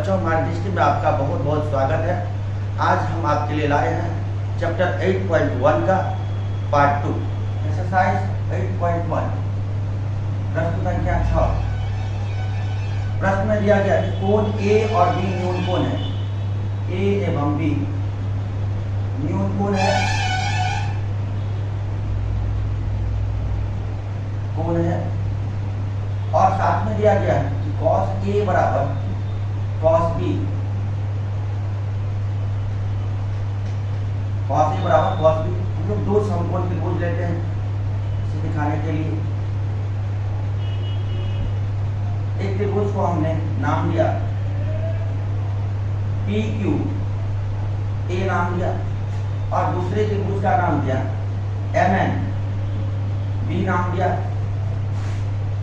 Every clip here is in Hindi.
बच्चों, हमारे डिस्ट्रिक्ट में आपका बहुत बहुत स्वागत है। आज हम आपके लिए लाए हैं चैप्टर 8.1 का पार्ट 2 एक्सरसाइज 8.1 प्रश्न संख्या 6। प्रश्न में दिया गया कि कोण ए और बी न्यून कोण है। ए एवं बी न्यून कोण है, कोण है, और साथ में दिया गया है कि cos A बराबर cos B, cos A बराबर cos B। हम लोग दो समकोण त्रिभुज लेते हैं इसे दिखाने के लिए। एक त्रिभुज को हमने नाम दिया PQ, A नाम दिया, और दूसरे त्रिभुज का नाम दिया MN, B नाम दिया।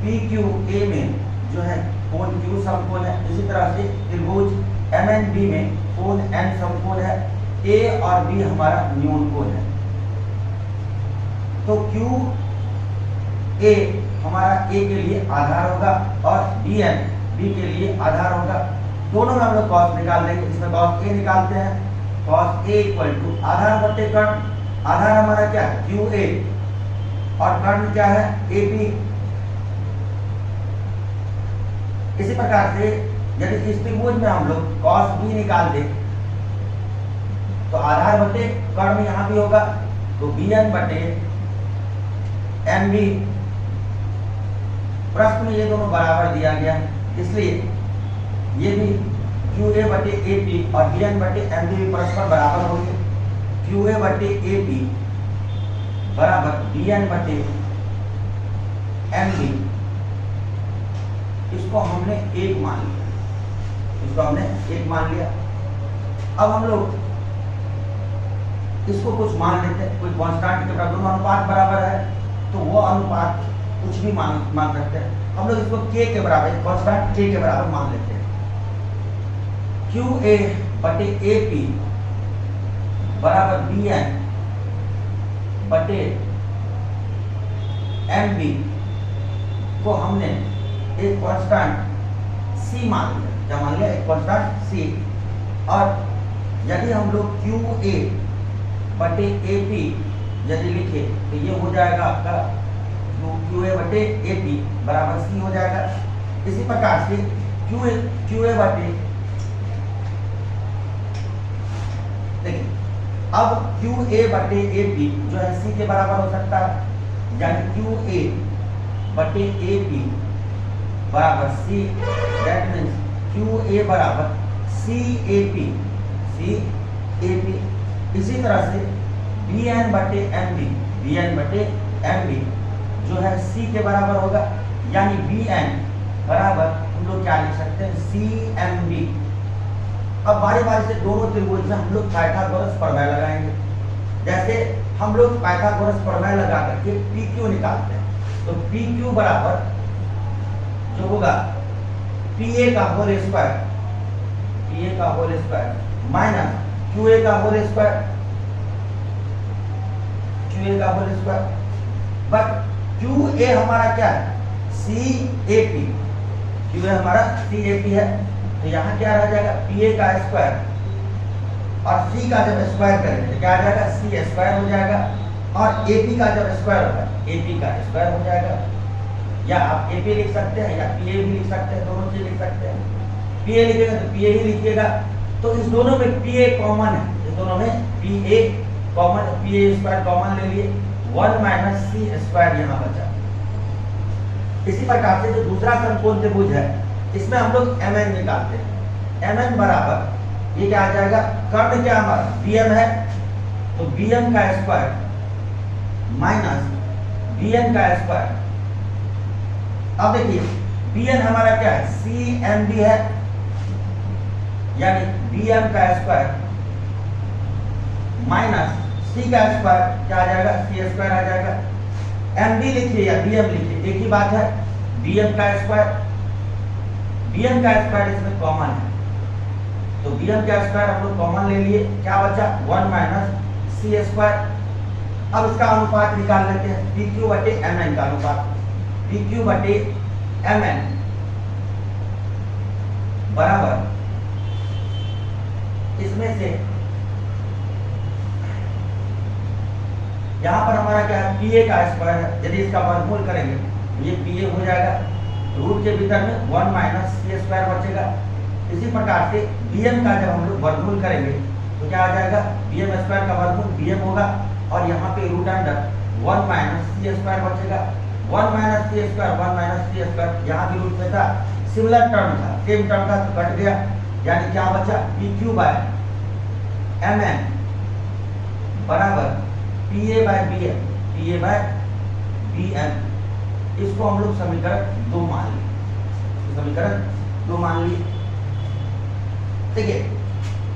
PQA में जो है कोण Q समकोण है, इसी तरह से त्रिभुज MNB में कोण N समकोण है। A और B हमारा न्यून कोण है। तो QA हमारा A के लिए आधार होगा और BN B के लिए आधार होगा। दोनों में हम लोग cos निकाल देंगे। इसमें cos A निकालते हैं। cos A इक्वल टू आधार बटे कर्ण। आधार हमारा क्या है QA और कर्ण क्या है AB। इसी प्रकार से यदि इस त्रिभुज में हम लोग cos B निकाल दें तो आधार बटे कर्ण यहाँ भी होगा, तो BN बटे MB। प्रश्न में ये दोनों बराबर दिया गया, इसलिए ये भी QA बटे AP और BN बटे MB भी परस्पर बराबर होंगे। QA बटे AP बराबर BN बटे MB। इसको हमने एक मान लिया। अब हम लोग इसको कुछ मान लेते हैं, कोई कांस्टेंट के बराबर, दोनों अनुपात बराबर है तो वो अनुपात कुछ भी मान सकते हैं। हम लोग इसको k के बराबर, कांस्टेंट k के बराबर मान लेते हैं। QA बटे AP बराबर BN बटे MB को हमने एक कांस्टेंट C मान लिया। क्या मान लिया? एक कांस्टेंट C। और यदि हम लोग QA बटे AP यदि लिखे तो ये हो जाएगा आपका QA बटे AP बराबर C हो जाएगा। इसी प्रकार से QA बटे, देखिए अब QA बटे AP जो है C के बराबर हो सकता है, यानी QA बटे AP बराबर C। दैट मीन्स QA बराबर CAP। इसी तरह से BN बटे MB जो है C के बराबर होगा, यानी BN बराबर हम लोग क्या लिख सकते हैं CMB। अब बारी बारी से दोनों त्रिभुज में हम लोग पाइथागोरस प्रमेय लगाएंगे। जैसे हम लोग पाइथागोरस प्रमेय लगा करके PQ निकालते हैं, तो PQ बराबर जो होगा PA का होल स्क्वायर माइनस QA का होल स्क्वायर, बट QA हमारा क्या है CAP। QA हमारा CAP है, तो यहाँ क्या रह जाएगा PA का स्क्वायर, और C का जब स्क्वायर करेंगे तो क्या आ जाएगा C स्क्वायर हो जाएगा, और AP का जब स्क्वायर होगा AP का स्क्वायर हो जाएगा। या आप AP लिख सकते हैं या PA भी लिख सकते हैं, दोनों चीज लिख सकते हैं। PA लिखेगा तो PA ही लिखिएगा। तो इस दोनों में PA कॉमन है, इस दोनों में PA common, PA square common ले लिए, 1 माइनस C स्क्वायर यहाँ बचा। इसी प्रकार से जो दूसरा समकोण त्रिभुज है इसमें हम लोग MN निकालते हैं। MN बराबर ये क्या आ जाएगा, कर्ण क्या हमारा BM है, तो BM का स्क्वायर माइनस BN का स्क्वायर। अब देखिए BN हमारा क्या है CMB है, यानी BM का स्क्वायर माइनस C का स्क्वायर क्या आ जाएगा C स्क्वायर आ जाएगा। MB लिखिए या BM लिखिए एक ही बात है। BM का स्क्वायर इसमें कॉमन है, तो BM का स्क्वायर हम लोग कॉमन ले लिए, क्या बचा 1 माइनस C स्क्वायर। अब इसका अनुपात निकाल लेते हैं, PQ बटे MN का अनुपात। PQ बटे MN बराबर इसमें से यहाँ पर हमारा क्या है, पी ए का स्क्वायर है, यदि इसका वर्गमूल करेंगे तो ये पी ए हो जाएगा, रूट के भीतर में 1 माइनस सी स्क्वायर बचेगा। इसी प्रकार से बी एम का जब हम लोग वर्गमूल करेंगे तो क्या आ जाएगा, बी एम स्क्वायर का वर्गमूल बी एम होगा, और यहाँ पे root under 1 minus c square बचेगा। 1 minus c square, 1 minus c square, यहाँ भी रूट में था, सिमिलर टर्म था, सेम टर्म था तो कट गया, यानी क्या बचा, P Q by M N बराबर P A by B M, P A by B M. इसको हम लोग समीकरण 2 मान लिए, समीकरण 2 मान लिए। ठीक है,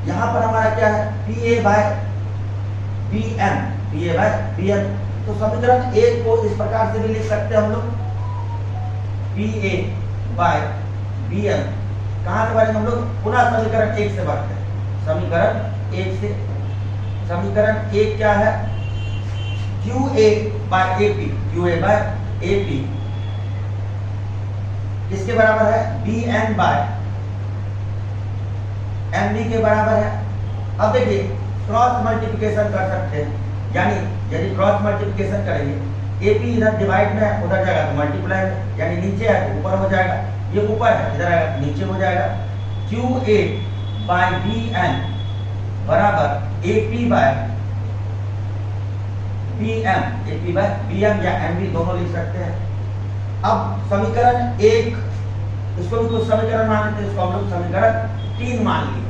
यहाँ पर हमारा क्या है, P A by B M, P A by B M. तो समीकरण 1 को इस प्रकार से भी लिख सकते हैं हम लोग, P A by B M. कहाँ से बढ़ेंगे हम लोग, पुनः समीकरण 1 से बढ़ते हैं, समीकरण 1 से। समीकरण 1 क्या है, Q A by A P, Q A by A P किसके बराबर है, B N by M B के बराबर है। अब देखिए क्रॉस मल्टीप्लिकेशन कर सकते हैं, यानी यदि क्रॉस मल्टीप्लिकेशन करेंगे, ए पी इधर डिवाइड में है, उधर जाएगा तो मल्टीप्लाई में, यानी नीचे है तो ऊपर हो जाएगा, ये ऊपर है इधर आएगा तो नीचे हो जाएगा। Q A by B N बराबर A P by B M, A P by B M या एम बी दोनों लिख सकते हैं। अब समीकरण 1, इसको भी कुछ समीकरण मानते हैं, इसको हम लोग समीकरण 3 मान लिए।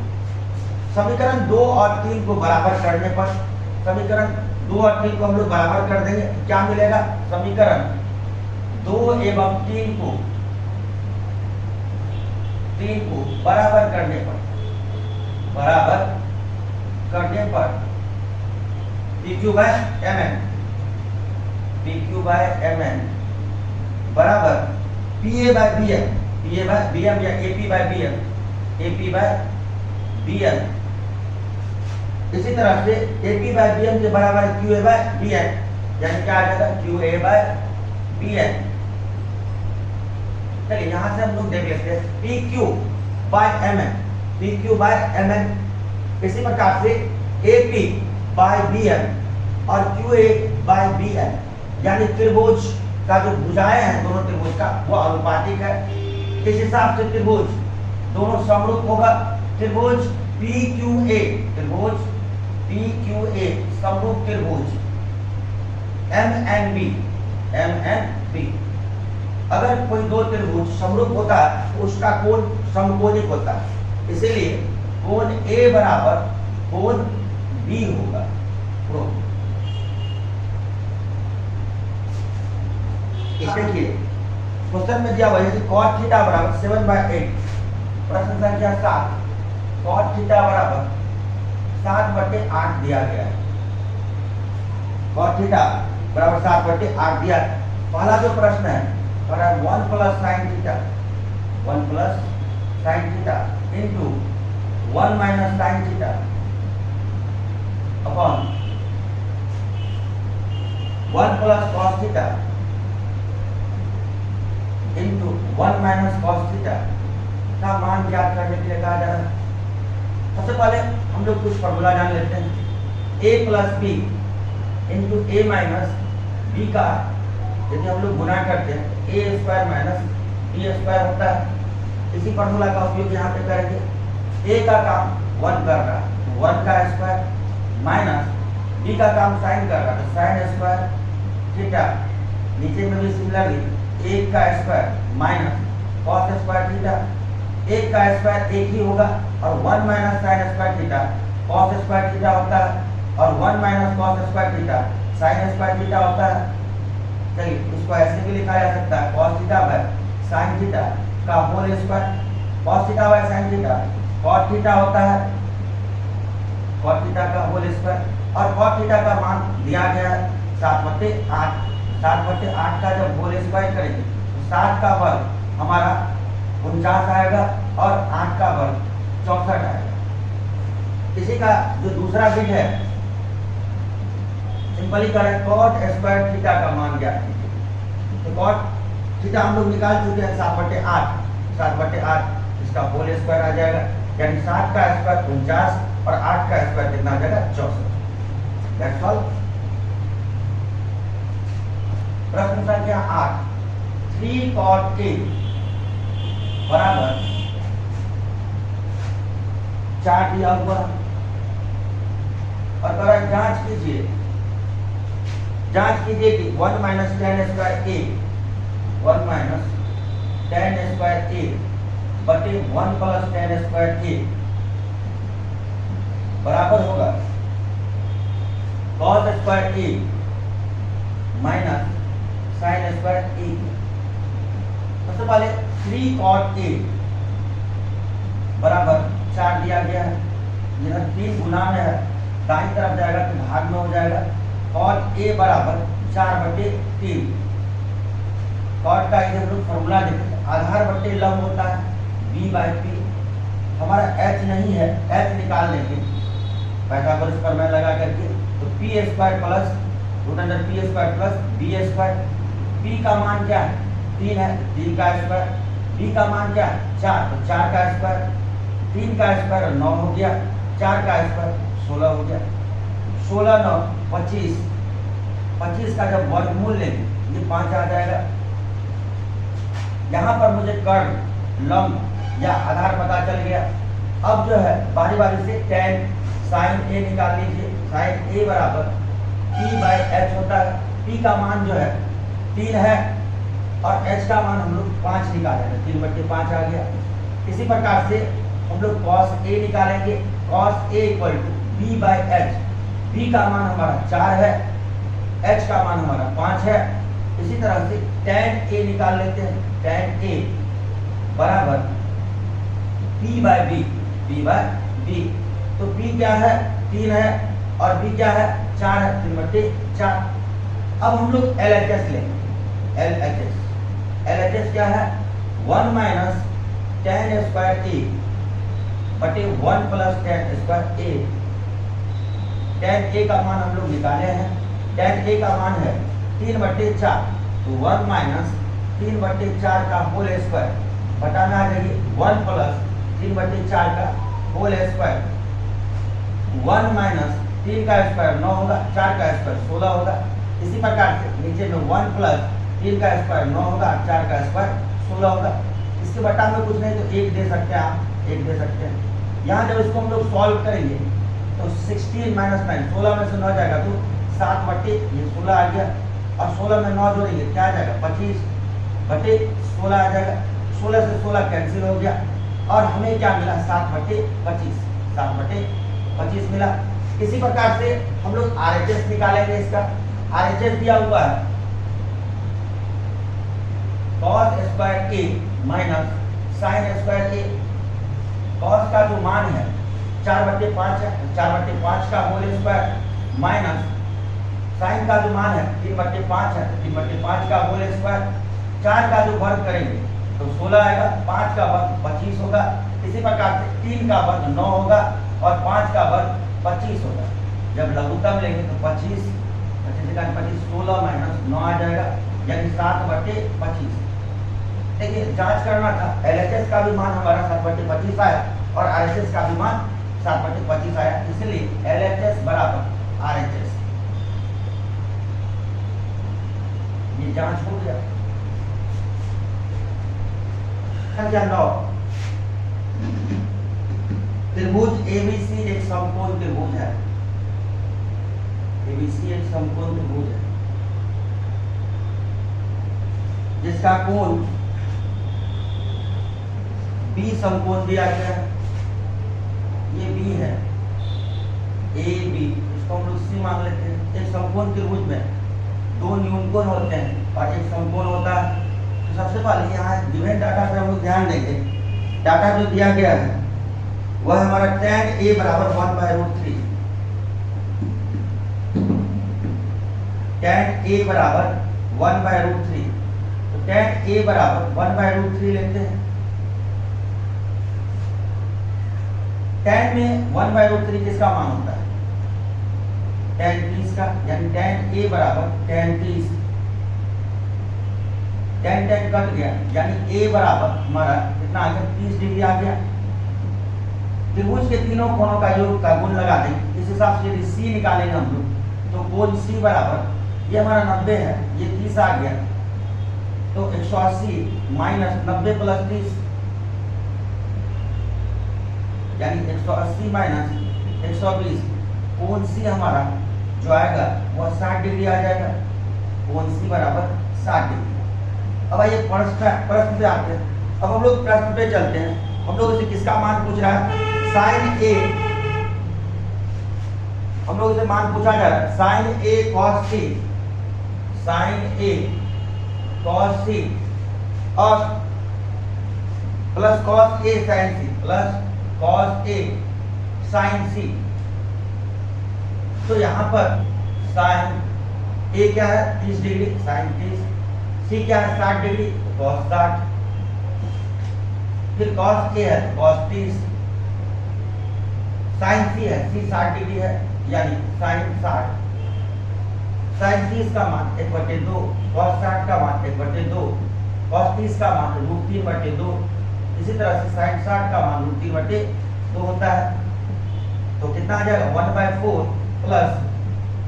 समीकरण 2 और 3 को बराबर करने पर, समीकरण 2 और 3 को हम लोग बराबर कर देंगे, क्या मिलेगा, समीकरण 2 एवं 3 को बराबर करने पर, P Q by M N, P Q by M N बराबर P A by B M, P A by B M या A P by B M, A P by B M. इसी तरह से A P by B M के बराबर Q A by B N, यानी क्या आ जाएगा, Q A by B N. चलिए यहां से हम लोग देख लेते हैं, P Q by M N, P Q by M N. इसी प्रकार से A P by B M और Q A by B N, यानी त्रिभुज का जो भुजाएं हैं दोनों त्रिभुज का वो अनुपातिक है। इस हिसाब से त्रिभुज दोनों समरूप होगा। त्रिभुज पी क्यू ए, त्रिभुज पी क्यू ए समरूप त्रिभुज M N B, M N B. अगर कोई दो त्रिभुज समरूप होता है तो उसका कोण समकोणिक होता है, इसीलिए कोण ए बराबर कोण बी होगा। देखिए क्वेश्चन में दिया हुआ है cos थीटा बराबर 7/8, प्रश्न संख्या 7, cos थीटा बराबर 7/8 दिया गया है। cos थीटा बराबर 7/8 दिया। पहला जो प्रश्न है 1 plus sine theta, 1 plus sine theta into 1 minus sine theta upon 1 plus cos theta into 1 minus cos theta का मान ज्ञात करने के लिए कहा जा रहा है। सबसे पहले हम लोग कुछ फॉर्मूला जान लेते हैं। a plus B into A minus B का यदि हम लोग गुना करते हैं A square minus B square होता है। इसी फॉर्मूला का उपयोग यहाँ पे करेंगे। ए का काम 1 कर रहा है, 1 का स्क्वायर माइनस बी का काम साइन कर रहा है, साइन स्क्वायर थीटा। नीचे में भी सिमिलरली 1 का square minus cos square theta. 1 का स्क्वायर 1 ही होगा और 1 minus sine square theta cos square theta होता है, और 1 minus cos square theta sine square theta होता है। चलिए इसको ऐसे भी लिखा जा सकता है, cos theta by sine theta का whole square. Cos theta by sine theta cot theta होता है, कॉट थीटा का होल स्क्वायर। और कॉट थीटा का मान दिया गया है 7/8। 7/8 का जब होल स्क्वायर करेंगे तो 7 का वर्ग हमारा 49 आएगा और 8 का वर्ग 64 आएगा। इसी का जो दूसरा बिट है सिंपली करें कॉट स्क्वायर थीटा का मान ज्ञात कीजिए। तो कॉट थीटा हम लोग निकाल चुके हैं 7/8, 7/8 इसका होल स्क्वायर आ जाएगा, यानी 7 का स्क्वायर 49 और 8 का स्क्वायर कितना आ जाएगा 64। That's all. प्रश्न संख्या 8, 3 cot A बराबर 4 दिया हुआ और कह रहा है जांच कीजिए कि 1 माइनस टेन स्क्वायर ए 1 माइनस टेन स्क्वायर ए बटे 1 प्लस टेन स्क्वायर ए बराबर होगा कॉस स्क्वायर ए माइनस साइन स्क्वायर ए। सबसे पहले 3 cot ए बराबर 4 दिया गया है, यह 3 गुना में है, दाईं तरफ जाएगा तो भाग में हो जाएगा। cot ए बराबर 4/3। cot का इधर लोग फॉर्मूला देते हैं, आधार बटे लंब होता है b/p। हमारा h नहीं है, h निकाल लेंगे पाइथागोरस प्रमेय लगा करके, तो p² plus √p² plus b²। p का मान क्या है 3 है, 3 का स्क्वायर। b का मान क्या है 4, तो 4 का स्क्वायर। 3 का स्क्वायर 9 हो गया, 4 का स्क्वायर 16 हो गया। 16 9 25, 25 का जब वर्गमूल लेंगे ये 5 आ जाएगा। यहाँ पर मुझे कर्ण लंब या आधार पता चल गया। अब जो है बारी बारी से tan sin a निकाल लीजिए। sin a बराबर p/h होता है। p का मान जो है 3 है और h का मान हम लोग 5 निकालेंगे, 3/5 आ गया। इसी प्रकार से हम लोग cos a निकालेंगे, cos a = b/h। b का मान हमारा 4 है, h का मान हमारा 5 है। इसी तरह से tan a निकाल लेते हैं, tan a बराबर p/b, p/b। तो p क्या है 3 है और b क्या है 4 है, 3/4। अब हम लोग LHS लेंगे, LHS क्या है 1 माइनस टेन स्क्वायर ए बटे 1 plus ten square A. tan a का मान हम लोग निकाले हैं, tan a का मान है 3/4, तो 1 माइनस 3/4 का होल स्क्वायर बटा में आ जाएगी 1 प्लस 3/4 का होल स्क्वायर। 1 माइनस 3 का स्क्वायर 9 होगा, 4 का स्क्वायर 16 होगा। इसी प्रकार से नीचे में 1 प्लस 3 का स्क्वायर 9 होगा, 4 का स्क्वायर 16 होगा। इसके बटा में कुछ नहीं तो 1 दे सकते हैं, आप 1 दे सकते हैं। यहाँ जब इसको हम लोग सॉल्व करेंगे तो 16 माइनस 9, 16 में से 9 जाएगा तो 7/16 आ गया और 16 में 9 जोड़ेंगे क्या आ जाएगा 25/16 आ जाएगा। 16 से 16 कैंसिल हो गया और हमें क्या मिला 7/25, 7/25 मिला। इसी प्रकार से हम लोग RHS निकालेंगे। इसका RHS दिया हुआ है cos square a minus sine square a। cos का जो मान है 4/5 है, 4/5 का होल स्क्वायर माइनस साइन का जो मान है 3/5 है, 3/5 का होल स्क्वायर। 4 का जो वर्ग करेंगे तो 16 आएगा, 5 का वर्ग 25 होगा। इसी प्रकार से 3 का वर्ग 9 होगा और 5 का वर्ग 25 होगा। जब लघुत्तम लेंगे तो 25 16 माइनस 9 आ जाएगा, यानी 7/25। देखिए जांच करना था, LHS का भी मान हमारा 7/25 आया और RHS का भी मान 7/25 आया, इसलिए LHS बराबर RHS। ये जांच हो गया। संख्या 9, त्रिभुज ABC एक समकोण त्रिभुज है। ABC एक समकोण त्रिभुज है जिसका कोण B समकोण दिया गया है। ये B है, AB, इसको हम लोग C मान लेते हैं। एक समकोण त्रिभुज में 2 न्यूनकोण होते हैं और एक समकोण होता है। तो सबसे पहले यहाँ गिवन डाटा पे हम लोग ध्यान देंगे। डाटा जो दिया गया है वह हमारा tan A बराबर 1/√3, tan A बराबर 1/√3। तो tan A बराबर 1/√3 लेते हैं। tan में 1/√3 किसका मान होता है tan 30 का, यानी tan A बराबर tan 30। tan कट गया, यानी A बराबर हमारा कितना आ गया 30 डिग्री आ गया। त्रिभुज के तीनों कोणों का योग का गुण लगा देंगे। इस हिसाब से यदि सी निकालेंगे हम लोग तो कोण सी बराबर, ये हमारा 90 है, ये 30 आ गया, तो 180 माइनस 90 प्लस 30 यानी 180 माइनस 120, कोण सी हमारा जो आएगा वह 60 डिग्री आ जाएगा। कोण सी बराबर 60 डिग्री। अब आइए प्रश्न पे आते हैं। अब हम लोग प्रश्न पे चलते हैं। हम लोग से किसका मान पूछ रहा है? साइन ए, हम लोग से मान पूछा जा रहा है साइन ए कॉस सी, साइन ए कॉस सी और plus cos A sign C, plus cos A sign सी। तो यहां पर साइन ए क्या है 30 डिग्री, साइन 30, सी क्या है 60 डिग्री, कॉस 60, फिर कॉस ए है कॉस 30, साइन सी है सी 60 डिग्री है यानी साइन 60, साइन 30 का मान 1/2, कॉस 60 का मान 1/2, कॉस 30 का मान √3/2, इसी तरह से साइन 60 का मान √3/2 होता है। तो कितना आ जाएगा 1/4 प्लस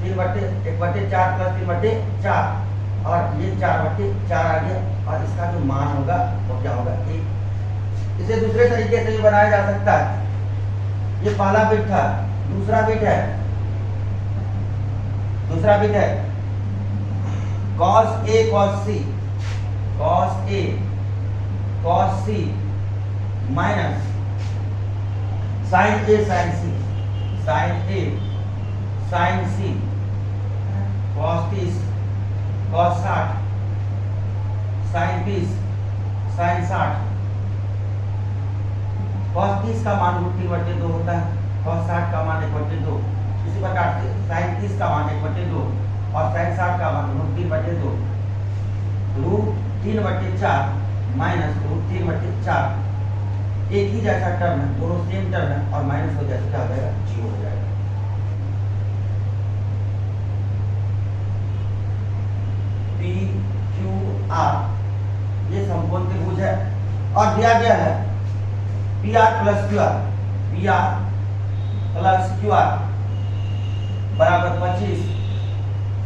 1/4 प्लस 3/4 और ये 4/4 आ गया और इसका जो मान होगा वो क्या होगा 1। इसे दूसरे तरीके से भी बनाया जा सकता है। ये पहला बिट था, दूसरा बिट है cos A cos C, cos A cos C minus sin A sin C, sin A sin C, cos 30 cos 60 sin 30 sin 60, cos 30 का मान √3/2 होता है, cos 60 का मान 1/2, इसी प्रकार से sin 30 का मान 1/2 और sin 60 का मान √3/2, √3/4 माइनस √3/4 एक ही जैसा टर्म है, दोनों सेम टर्म है और माइनस हो जाए क्या हो जाएगा 0 हो जाएगा। पी क्यू आर ये समकोण त्रिभुज है और दिया गया है P R plus Q are, P R plus Q R बराबर 25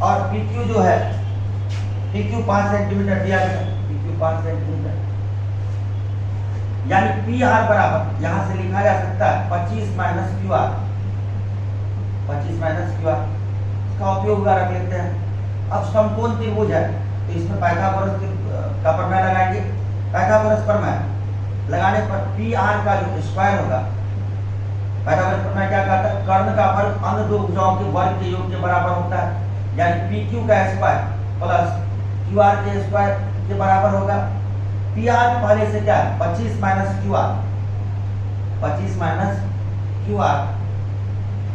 और पी क्यू जो है पी क्यू 5 सेंटीमीटर दिया गया, पी क्यू 5 सेंटीमीटर यानी पी आर बराबर यहां से लिखा जा सकता है 25 minus Q R, 25 minus Q are, इसका उपयोग रख लेते हैं। अब समकोण त्रिभुज है तो इसमें पाइथागोरस का प्रमेय लगाएंगे। पाइथागोरस प्रमेय लगाने पर पी आर का जो स्क्वायर होगा, पाइथागोरस प्रमेय क्या कहता है कर्ण का वर्ग अन्य दो भुजाओं के वर्ग के योग के बराबर होता है, यानी पी क्यू का स्क्वायर प्लस क्यू आर के स्क्वायर के बराबर होगा। पी आर पहले से क्या है 25 minus Q R, 25 minus Q R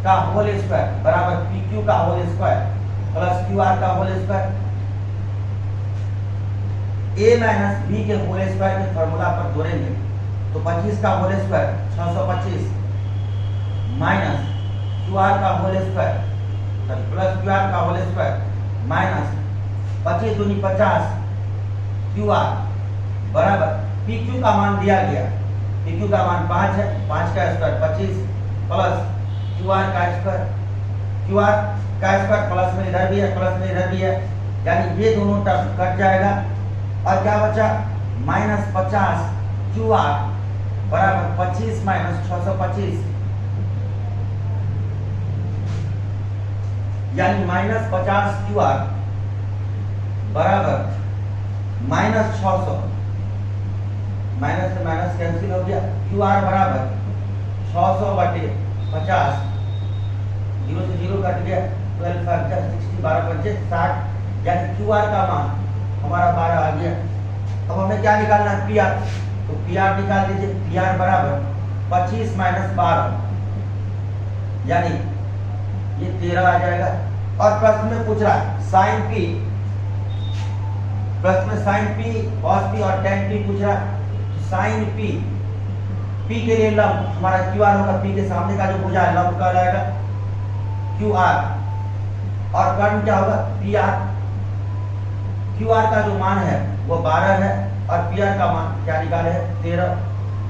का होल स्क्वायर बराबर पी क्यू का whole square plus Q R का whole square. a minus B के होल स्क्वायर के फॉर्मूला पर जोड़ेंगे तो 25 का whole square 625 minus Q R का whole square plus Q R का होल स्क्वायर माइनस 25 दूनी 50 क्यू आर बराबर पी क्यू का मान दिया गया, पी क्यू का मान 5 है, 5 का स्क्वायर 25 प्लस क्यू आर का स्क्वायर, क्यू आर का स्क्वायर प्लस में इधर भी है प्लस में इधर भी है यानी ये दोनों टर्म कट जाएगा और क्या बचा -50 क्यू आर बराबर 25 माइनस 625 यानी -50 क्यू आर बराबर -600, माइनस से माइनस कैंसिल हो गया, क्यू आर बराबर 600/50, 0 से 0 कट गया, 12 5 60, 12 5 60 यानी क्यू आर का मान हमारा 12 आ गया। अब हमें क्या निकालना है पी आर, तो पी आर निकाल दीजिए, पी आर बराबर 25 माइनस 12 यानी ये 13 आ जाएगा। और प्रश्न में पूछ रहा है साइन पी, प्रश्न में साइन पी कॉस पी और टेन पी पूछ रहा है। साइन पी, पी के लिए लंब हमारा क्यू आर होगा, पी के सामने का जो भुजा है लंब का जाएगा क्यू आर और कर्ण क्या होगा पी आर। क्यू आर का जो मान है वो 12 है और पी आर का मान क्या निकाले है 13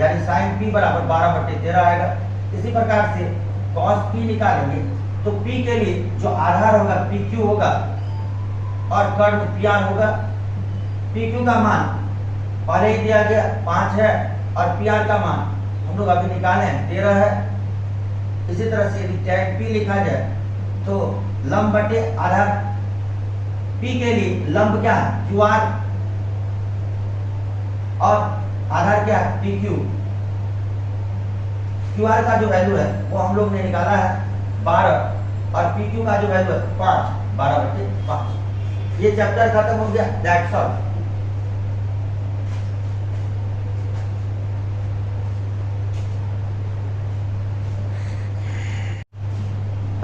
यानी साइन पी बराबर 12/13 आएगा। इसी प्रकार से cos p निकालेंगे तो p के लिए जो आधार होगा PQ होगा और कर्ण PR होगा। PQ का मान पहले ही दिया गया 5 है और PR का मान हम लोग अभी निकाले हैं 13 है। इसी तरह से यदि tan P लिखा जाए तो लंब बटे आधार P के लिए लंब क्या है QR और आधार क्या है PQ। QR का जो वैल्यू है वो हम लोग ने निकाला है 12 और PQ का जो वैल्यू है 5, 12/5। ये चैप्टर खत्म हो गया। That's all.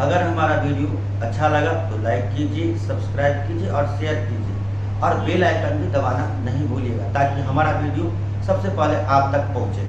अगर हमारा वीडियो अच्छा लगा तो लाइक कीजिए, सब्सक्राइब कीजिए और शेयर कीजिए और बेल आइकन भी दबाना नहीं भूलिएगा ताकि हमारा वीडियो सबसे पहले आप तक पहुंचे।